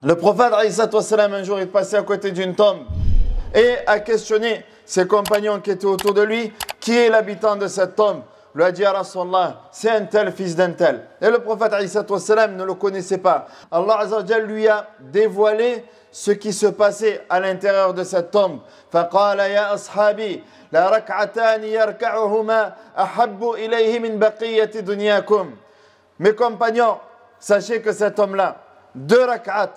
Le prophète, un jour, est passé à côté d'une tombe et a questionné ses compagnons qui étaient autour de lui, qui est l'habitant de cette tombe? Lui a dit, ya Rasulallah, c'est un tel, fils d'un tel. Et le prophète ne le connaissait pas. Allah Azza wa Jal lui a dévoilé ce qui se passait à l'intérieur de cette tombe. فَقَالَ يَا أَصْحَابِي لَا رَكْعَتَانِ يَرْكَعُهُمَا أَحَبُّ إِلَيْهِ مِنْ بَقِيَّةِ دُنْيَاكُمْ. Mes compagnons, sachez que cet homme-là, 2 rak'at,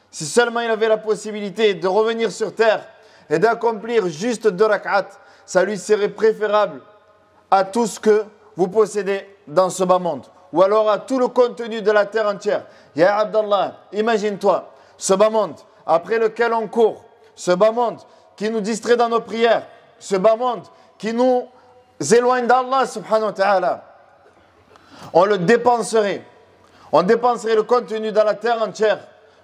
si seulement il avait la possibilité de revenir sur terre et d'accomplir juste 2 rak'at, ça lui serait préférable à tout ce que vous possédez dans ce bas monde, ou alors à tout le contenu de la terre entière. Ya Abdallah, imagine-toi, ce bas monde après lequel on court, ce bas monde qui nous distrait dans nos prières, ce bas monde qui nous éloigne d'Allah subhanahu wa ta'ala. On le dépenserait, on dépenserait le contenu dans la terre entière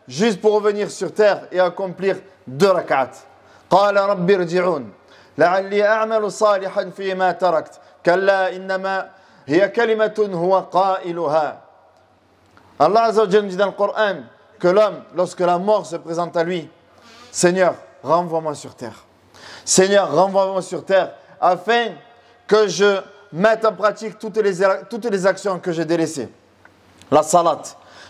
juste pour revenir sur terre et accomplir 2 rak'at. قال رب ارجعون لعلي أعمل صالحا فيما تركت كلا إنما هي كلمة هو قائلها. Allah Azza wa Jalla dit dans le Coran que l'homme, lorsque la mort se présente à lui, Seigneur, renvoie-moi sur terre. Seigneur, renvoie-moi sur terre afin que je mette en pratique toutes les actions que j'ai délaissées. La salat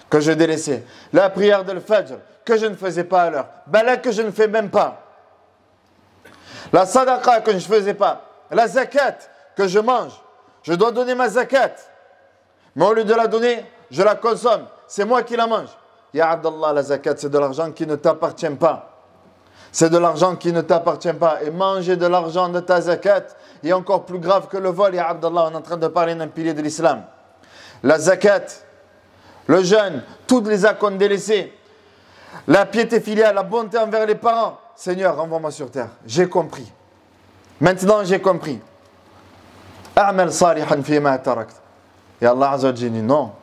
que je délaissais, la prière de l'Fajr que je ne faisais pas à l'heure, là que je ne fais même pas, la sadaqa que je ne faisais pas, la zakat que je mange, je dois donner ma zakat, mais au lieu de la donner, je la consomme, c'est moi qui la mange. Ya Abdallah, la zakat c'est de l'argent qui ne t'appartient pas. C'est de l'argent qui ne t'appartient pas. Et manger de l'argent de ta zakat est encore plus grave que le vol. Ya Abdallah, on est en train de parler d'un pilier de l'islam. La zakat, le jeûne, toutes les actes qu'on délaissés, la piété filiale, la bonté envers les parents. Seigneur, renvoie-moi sur terre. J'ai compris. Maintenant, j'ai compris. A'mal salihan fima tarakt. Et Allah Azza wa Jalla dit non.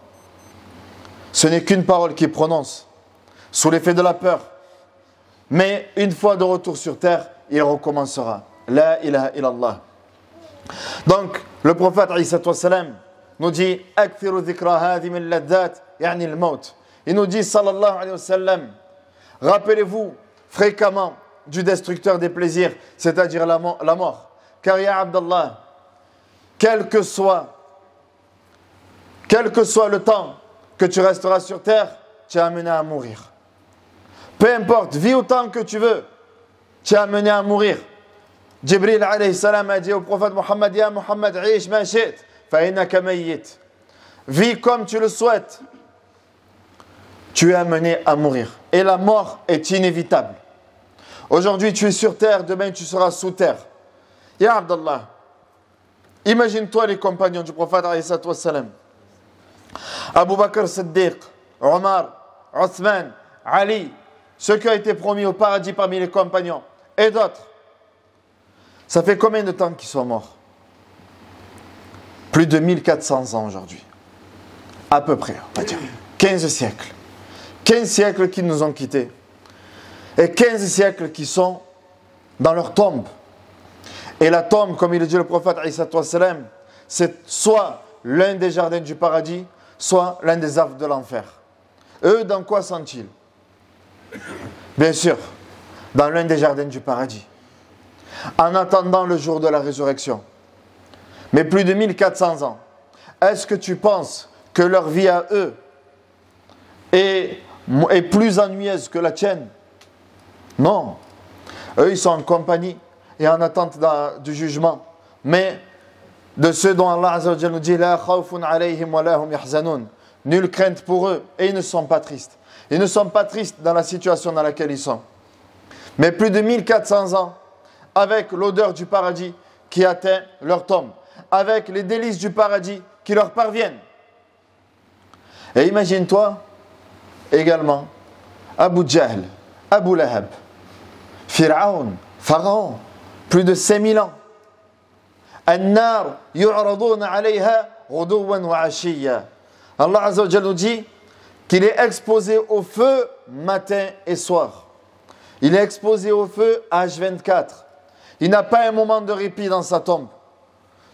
Ce n'est qu'une parole qu'il prononce sous l'effet de la peur. Mais une fois de retour sur terre, il recommencera. La ilaha illallah. Donc, le prophète nous dit Akthiru dhikra hadhi min laddat, yani al-maut. Il nous dit sallallahu alayhi wa sallam, rappelez-vous fréquemment du destructeur des plaisirs, c'est-à-dire la mort. Car ya Abdallah, quel que soit le temps que tu resteras sur terre, tu es amené à mourir. Peu importe, vis autant que tu veux, tu es amené à mourir. Jibril alayhi salam a dit au prophète Muhammad, Ya Muhammad, aish ma shi't, fa innaka mayyit. Vis comme tu le souhaites. Tu es amené à mourir. Et la mort est inévitable. Aujourd'hui, tu es sur terre, demain, tu seras sous terre. Ya Abdallah, imagine-toi les compagnons du prophète alayhi salam. Abu Bakr Siddiq, Omar, Othman, Ali, ceux qui ont été promis au paradis parmi les compagnons, et d'autres. Ça fait combien de temps qu'ils sont morts? Plus de 1400 ans aujourd'hui. À peu près, on va dire. 15 siècles. 15 siècles qui nous ont quittés. Et 15 siècles qui sont dans leur tombe. Et la tombe, comme il le dit le prophète, c'est soit l'un des jardins du paradis, soit l'un des havres de l'enfer. Eux, dans quoi sont-ils? Bien sûr, dans l'un des jardins du paradis. En attendant le jour de la résurrection. Mais plus de 1400 ans. Est-ce que tu penses que leur vie à eux est plus ennuyeuse que la tienne? Non. Eux, ils sont en compagnie et en attente du jugement. Mais de ceux dont Allah Azza wa Jalla nous dit La khawfun alayhim wa la hum yahzanun. Nulle crainte pour eux et ils ne sont pas tristes. Ils ne sont pas tristes dans la situation dans laquelle ils sont. Mais plus de 1400 ans, avec l'odeur du paradis qui atteint leur tombe, avec les délices du paradis qui leur parviennent. Et imagine-toi également Abu Jahl, Abu Lahab, Pharaon, plus de 5000 ans. An-nar yu'raduna 'alayha ghuduwan wa 'ashiyya. Allah Azza wa Jalla nous dit qu'il est exposé au feu matin et soir. Il est exposé au feu H24. Il n'a pas un moment de répit dans sa tombe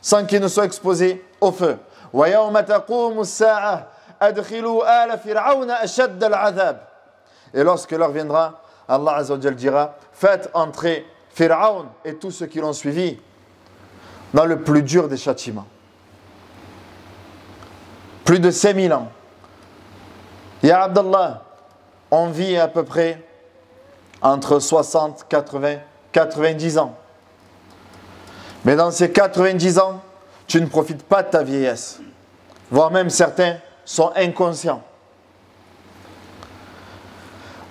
sans qu'il ne soit exposé au feu. وَيَوْمَ تَقُومُ السَّاعَةُ أَدْخِلُوا آلَ فِرْعَوْنَ أَشَدَّ الْعَذَابِ. Et lorsque l'heure viendra, Allah Azza wa Jal dira, faites entrer Pharaon et tous ceux qui l'ont suivi dans le plus dur des châtiments. Plus de 5000 ans. Ya Abdallah, on vit à peu près entre 60, 80, 90 ans. Mais dans ces 90 ans, tu ne profites pas de ta vieillesse. Voire même certains sont inconscients.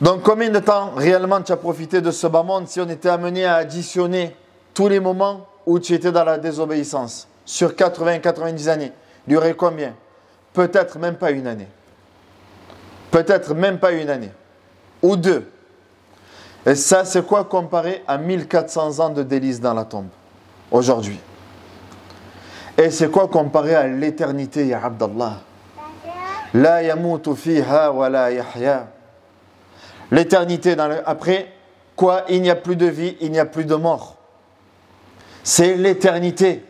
Donc combien de temps réellement tu as profité de ce bas monde si on était amené à additionner tous les moments où tu étais dans la désobéissance? Sur 80-90 années, il y aurait combien? Peut-être même pas une année. Peut-être même pas une année. Ou deux. Et ça, c'est quoi comparé à 1400 ans de délices dans la tombe, aujourd'hui? Et c'est quoi comparé à l'éternité, ya Abdallah? La yamutu fiha wa la yahya. L'éternité, après quoi? Il n'y a plus de vie, il n'y a plus de mort. C'est l'éternité.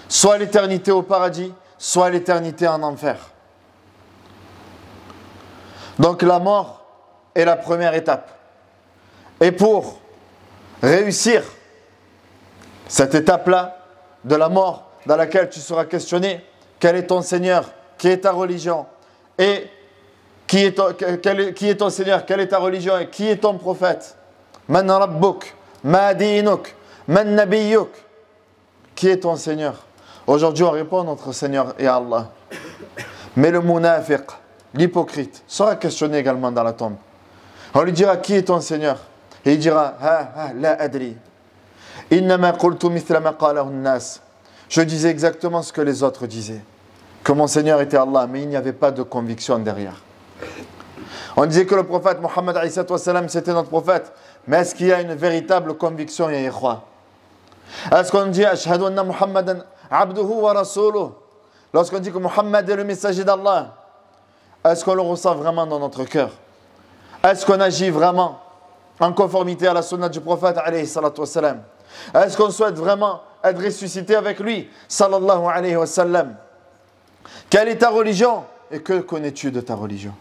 Soit l'éternité au paradis, soit l'éternité en enfer. Donc la mort est la première étape. Et pour réussir cette étape-là de la mort dans laquelle tu seras questionné, quel est ton Seigneur, qui est ta religion, et qui est ton Seigneur, quelle est ta religion et qui est ton prophète? Man rabbuk, ma dinuk, man nabiyyuk. Qui est ton Seigneur? Aujourd'hui, on répond notre Seigneur et Allah. Mais le munafiq, l'hypocrite, sera questionné également dans la tombe. On lui dira, qui est ton Seigneur? Et il dira, la adri. Innama qultu mithla ma qalahu an-nas. Je disais exactement ce que les autres disaient. Que mon Seigneur était Allah, mais il n'y avait pas de conviction derrière. On disait que le prophète Mohammed c'était notre prophète, mais est-ce qu'il y a une véritable conviction, ya ikhwa? Est-ce qu'on dit ashhadu anna Muhammadan abduhu wa rasuluh? Lorsqu'on dit que Mohammed est le messager d'Allah, est-ce qu'on le ressent vraiment dans notre cœur? Est-ce qu'on agit vraiment en conformité à la sunna du prophète alayhi salatu wassalam? Est-ce qu'on souhaite vraiment être ressuscité avec lui sallallahu alayhi wa sallam? Quelle est ta religion? Et que connais-tu de ta religion?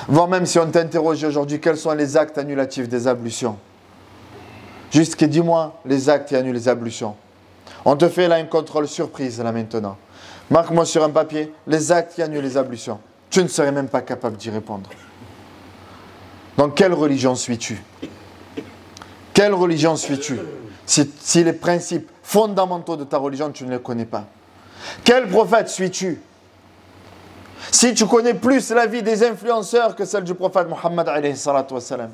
Voire même si on t'interroge aujourd'hui, quels sont les actes annulatifs des ablutions? Juste que dis-moi les actes qui annulent les ablutions. On te fait là un contrôle surprise là maintenant. Marque-moi sur un papier les actes qui annulent les ablutions. Tu ne serais même pas capable d'y répondre. Donc quelle religion suis-tu? Quelle religion suis-tu si les principes fondamentaux de ta religion tu ne les connais pas? Quel prophète suis-tu? Si tu connais plus la vie des influenceurs que celle du prophète Mohammed alayhi salatu wassalam.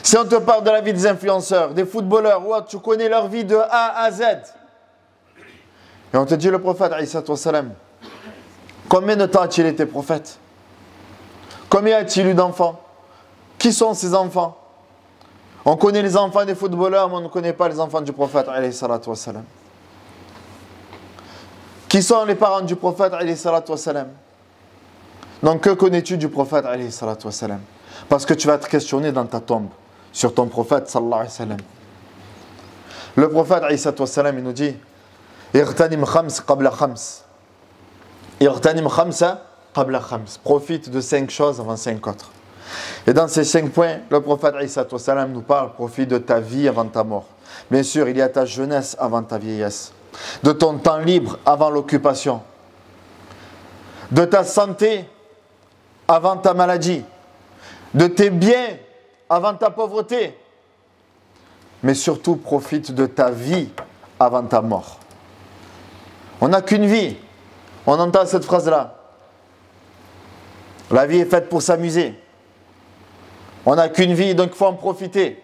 Si on te parle de la vie des influenceurs, des footballeurs, ou autres, tu connais leur vie de A à Z. Et on te dit le prophète alayhi salatu wassalam, combien de temps a-t-il été prophète? Combien a-t-il eu d'enfants? Qui sont ces enfants? On connaît les enfants des footballeurs, mais on ne connaît pas les enfants du prophète alayhi salatu wassalam. Qui sont les parents du prophète alayhi salatu wassalam? Donc que connais-tu du prophète alayhi salatu wassalam? Parce que tu vas être questionné dans ta tombe sur ton prophète sallallahu alayhi wa sallam. Le prophète alayhi salatu wassalam, il nous dit Irtanim khams qabla khams. Irtanim khamsa qabla khams. Profite de 5 choses avant 5 autres. Et dans ces 5 points, le prophète alayhi salatu wassalam nous parle, profite de ta vie avant ta mort. Bien sûr, il y a ta jeunesse avant ta vieillesse. De ton temps libre avant l'occupation, de ta santé avant ta maladie, de tes biens avant ta pauvreté, mais surtout profite de ta vie avant ta mort. On n'a qu'une vie. On entend cette phrase-là. La vie est faite pour s'amuser. On n'a qu'une vie, donc il faut en profiter.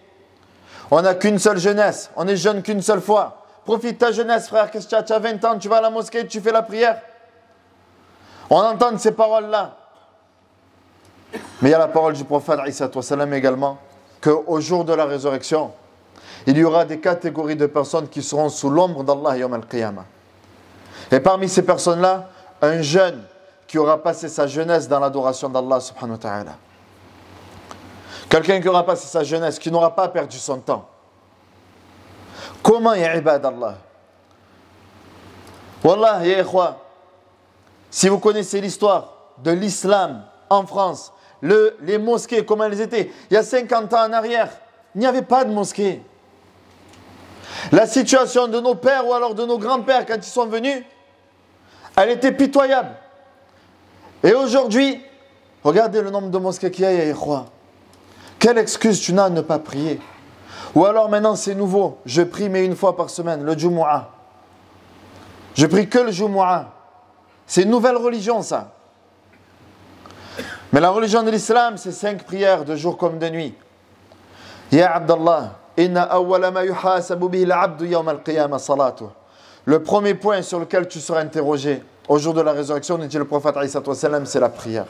On n'a qu'une seule jeunesse. On est jeune qu'une seule fois. Profite ta jeunesse, frère. Qu'est-ce que tu as 20 ans, tu vas à la mosquée, tu fais la prière. On entend ces paroles-là. Mais il y a la parole du prophète également, qu'au jour de la résurrection, il y aura des catégories de personnes qui seront sous l'ombre d'Allah yawm al-qiyamah. Et parmi ces personnes-là, un jeune qui aura passé sa jeunesse dans l'adoration d'Allah subhanahu wa ta'ala. Quelqu'un qui aura passé sa jeunesse, qui n'aura pas perdu son temps. Comment ya ibad Allah? Wallah, ya ikhwa, si vous connaissez l'histoire de l'islam en France, les mosquées, comment elles étaient. Il y a 50 ans en arrière, il n'y avait pas de mosquée. La situation de nos pères ou alors de nos grands-pères quand ils sont venus, elle était pitoyable. Et aujourd'hui, regardez le nombre de mosquées qu'il y a, Ikhwa. Quelle excuse tu n'as à ne pas prier? Ou alors maintenant c'est nouveau, je prie mais une fois par semaine, le Jumu'ah. Je prie que le Jumu'ah. C'est une nouvelle religion ça. Mais la religion de l'islam, c'est 5 prières de jour comme de nuit. Ya Abdallah, inna awwala ma yuhasabu bihi al-'abdu yawm al-qiyamah salatuh. Le premier point sur lequel tu seras interrogé au jour de la résurrection, nous dit le prophète alayhi salatu wa sallam, c'est la prière.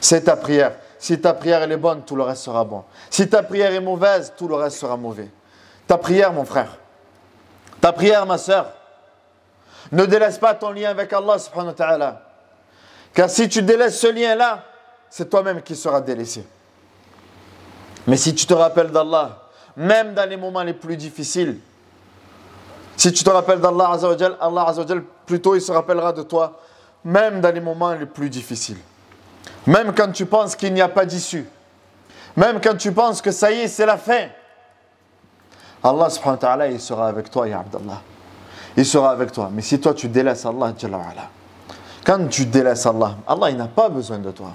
C'est ta prière. Si ta prière elle est bonne, tout le reste sera bon. Si ta prière est mauvaise, tout le reste sera mauvais. Ta prière, mon frère. Ta prière, ma sœur. Ne délaisse pas ton lien avec Allah subhanahu wa ta'ala. Car si tu délaisses ce lien-là, c'est toi-même qui seras délaissé. Mais si tu te rappelles d'Allah, même dans les moments les plus difficiles, si tu te rappelles d'Allah Azza wa Jal, Allah Azza wa Jal, plutôt il se rappellera de toi, même dans les moments les plus difficiles. Même quand tu penses qu'il n'y a pas d'issue. Même quand tu penses que ça y est, c'est la fin. Allah subhanahu wa ta'ala, il sera avec toi, ya Abdallah. Il sera avec toi. Mais si toi tu délaisses Allah, Jalla wa ala, quand tu délaisses Allah, Allah il n'a pas besoin de toi.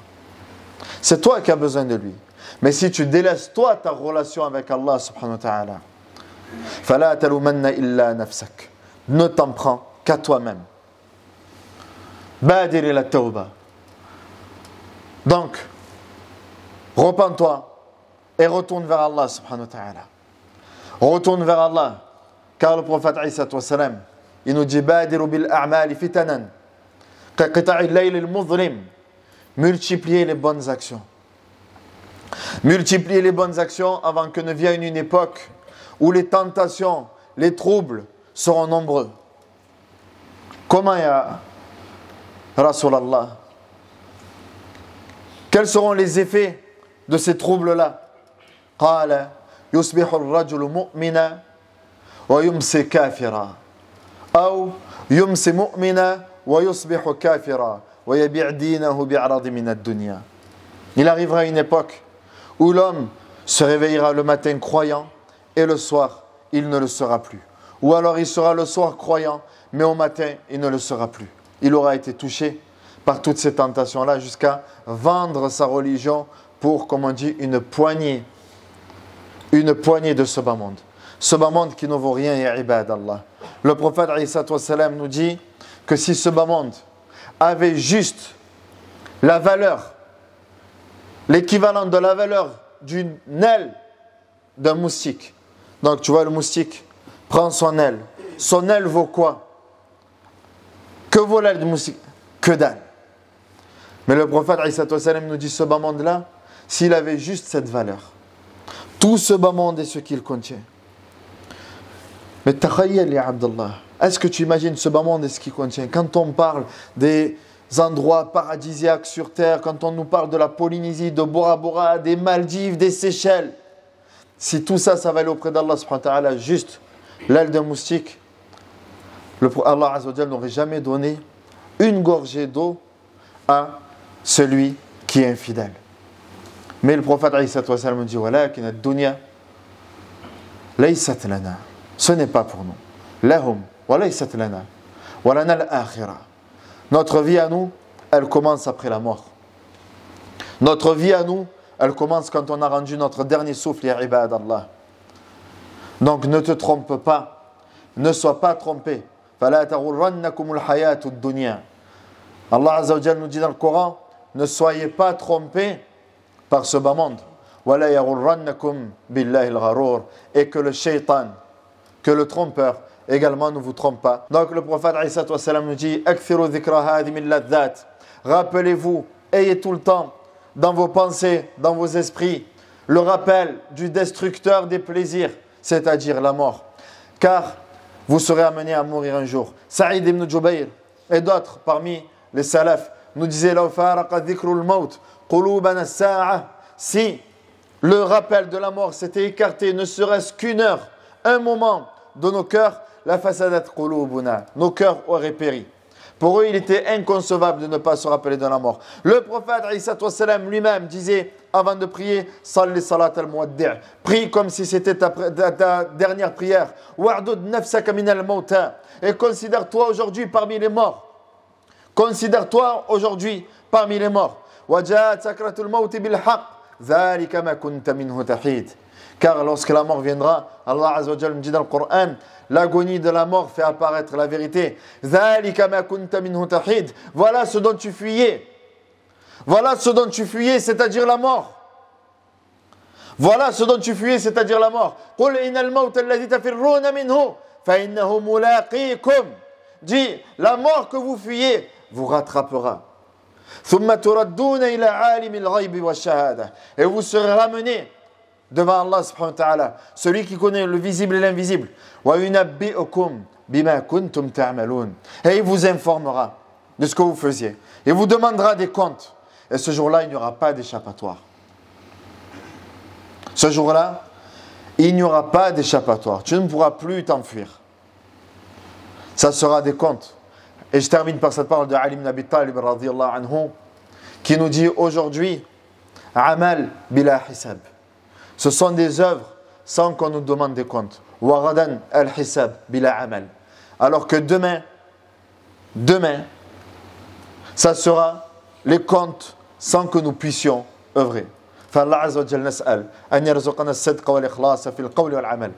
C'est toi qui as besoin de lui. Mais si tu délaisses toi ta relation avec Allah subhanahu wa ta'ala, فَلَا تَلُمَنَّ إِلَّا نَفْسَكَ. Ne t'en prends qu'à toi-même. بَادِرِ إِلَى التَّوْبَةِ. Donc, repens-toi et retourne vers Allah subhanahu wa ta'ala. Retourne vers Allah. Car le prophète Isa salam, il nous dit بَادِرُ بِالْأَعْمَالِ فِتَنًا كَقِطَعِ اللَّيْلِ الْمُظْلِمِ. Multipliez les bonnes actions. Multipliez les bonnes actions avant que ne vienne une époque où les tentations, les troubles seront nombreux. Comment ya Rasulallah? Quels seront les effets de ces troubles-là? قال يصبح الرجل مؤمنا ويمسي كافرا أو يمسي مؤمنا ويصبح كافرا ويبيع دينه بعرض من الدنيا. Il arrivera une époque où l'homme se réveillera le matin croyant et le soir, il ne le sera plus. Ou alors il sera le soir croyant, mais au matin, il ne le sera plus. Il aura été touché par toutes ces tentations-là jusqu'à vendre sa religion pour, comme on dit, une poignée de ce bas monde. Ce bas monde qui ne vaut rien, ya ibad Allah. Le prophète Isa nous dit que si ce bas monde avait juste la valeur, l'équivalent de la valeur d'une aile d'un moustique. Donc tu vois le moustique, prends son aile. Son aile vaut quoi? Que vaut l'aile du moustique? Que dalle. Mais le prophète Isa nous dit ce bas monde-là, s'il avait juste cette valeur, tout ce bas monde et ce qu'il contient. Mais takhayyal ya Abdallah, est-ce que tu imagines ce bas monde et ce qu'il contient? Quand on parle des endroits paradisiaques sur terre, quand on nous parle de la Polynésie, de Bora Bora, des Maldives, des Seychelles, si tout ça, ça va aller auprès d'Allah subhanahu wa ta'ala, juste l'aile d'un moustique, Allah Azza wa Jalla n'aurait jamais donné une gorgée d'eau à celui qui est infidèle. Mais le prophète Isa me dit walakin ad-dunya laysat lana. Ce n'est pas pour nous. Lahum wa laysat lana. Wa lana al-akhirah. Notre vie à nous, elle commence après la mort. Notre vie à nous, elle commence quand on a rendu notre dernier souffle, ya ibad Allah. Donc ne te trompe pas, ne sois pas trompé. فَلَا تَغُرَّنَّكُمُ الْحَيَاةُ الدُّنْيَا. Allah Azza wa Jalla nous dit dans le Coran, ne soyez pas trompés par ce bas monde. وَلَا يَغُرَّنَّكُمْ بِاللَّهِ الْغَرُورِ. Et que le shaitan, que le trompeur, également ne vous trompe pas. Donc le prophète Isa nous dit أَكْثِرُوا ذِكْرَ هَذِهِ مِنْ لَذَّاتِ. Rappelez-vous, ayez tout le temps dans vos pensées, dans vos esprits, le rappel du destructeur des plaisirs, c'est-à-dire la mort. Car vous serez amené à mourir un jour. Saïd ibn Jubayr et d'autres parmi les salafs nous disaient لَوْ فَارَقَ ذِكْرُ الْمَوْتِ قُلُوبَنَا السَّاعَةِ. Si le rappel de la mort s'était écarté, ne serait-ce qu'une heure, un moment de nos cœurs, la fasadat qulubuna, nos cœurs auraient péri. Pour eux, il était inconcevable de ne pas se rappeler de la mort. Le prophète Isa lui-même disait, avant de prier, Salli salat al-muwaddi'. Prie comme si c'était ta dernière prière. Wa'dud nafsaka min al-mawta. Et considère-toi aujourd'hui parmi les morts. Considère-toi aujourd'hui parmi les morts. Waja'at sakratul mawti bil haqq. Dhalika ma kunta minhu tahid. Car lorsque la mort viendra, Allah Azza wa Jalla me dit dans le Coran, l'agonie de la mort fait apparaître la vérité. Dhalika ma kunta minhu tahid. Voilà ce dont tu fuyais. Voilà ce dont tu fuyais, c'est-à-dire la mort. Voilà ce dont tu fuyais, c'est-à-dire la mort. Qul innal mawta alladhi tafirruna minhu fa innahu mulaqikum. Dis, la mort que vous fuyez vous rattrapera. Thumma turadduna ila alimil ghaybi wash shahada. Et vous serez ramenés devant Allah subhanahu wa ta'ala, celui qui connaît le visible et l'invisible. Wa yunabbi'ukum bima kuntum ta'malun. Et il vous informera de ce que vous faisiez. Il vous demandera des comptes. Et ce jour-là, il n'y aura pas d'échappatoire. Ce jour-là, il n'y aura pas d'échappatoire. Tu ne pourras plus t'enfuir. Ça sera des comptes. Et je termine par cette parole de Ali ibn Abi Talib radiyallahu anhu, qui nous dit aujourd'hui, Amal bila hisab. Ce sont des œuvres sans qu'on nous demande des comptes. Wa ghadan al-hisab bila amal. Alors que demain, ça sera les comptes sans que nous puissions œuvrer. فالله عز وجل نسأل أن يرزقنا الصدق والإخلاص في القول والعمل